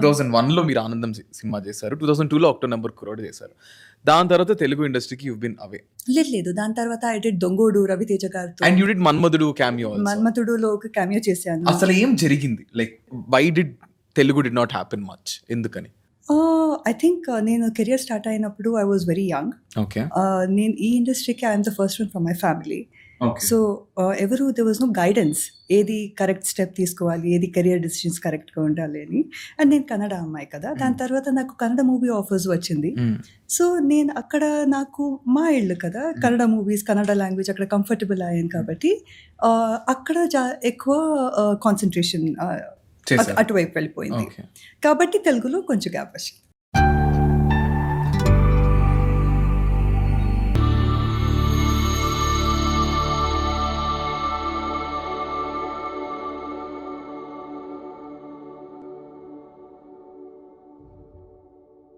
2001లో మీరు 'ఆనందం' సినిమా చేశారు. 2002లో 'అక్టో నంబర్ కుర్రోడు' చేశారు. దాని తర్వాత తెలుగు ఇండస్ట్రీకి యూ బీన్ అవే. లేదు. దాని తర్వాత ఐ డిడ్ 'దొంగోడు' రవితేజ గారితో. And you did 'Manmadhudu' cameo also. 'మన్మథుడులో' ఒక క్యామియో చేశాను. అసలు ఏం జరిగింది? Like why did Telugu did not happen much? ఎందుకని? ఐ థింక్ నేను కెరియర్ స్టార్ట్ అయినప్పుడు I was very young. Okay. నేను ఈ ఇండస్ట్రీకి I'm the first one from my family. Okay. So ఎవరు దే వాజ్ నో గైడెన్స్, ఏది కరెక్ట్ స్టెప్ తీసుకోవాలి, ఏది కెరియర్ డిసిషన్స్ కరెక్ట్గా ఉండాలి అని. అండ్ నేను కన్నడ అమ్మాయి కదా, దాని తర్వాత నాకు కన్నడ మూవీ ఆఫర్స్ వచ్చింది. సో నేను అక్కడ నాకు మా ఇళ్ళు కదా, కన్నడ మూవీస్, కన్నడ లాంగ్వేజ్ అక్కడ కంఫర్టబుల్ అయ్యాను కాబట్టి అక్కడ ఎక్కువ కాన్సన్ట్రేషన్ చేశారు. అటువైపు వెళ్ళిపోయింది. ఓకే. కాబట్టి తెలుగులో కొంచెం గ్యాప్ వచ్చింది.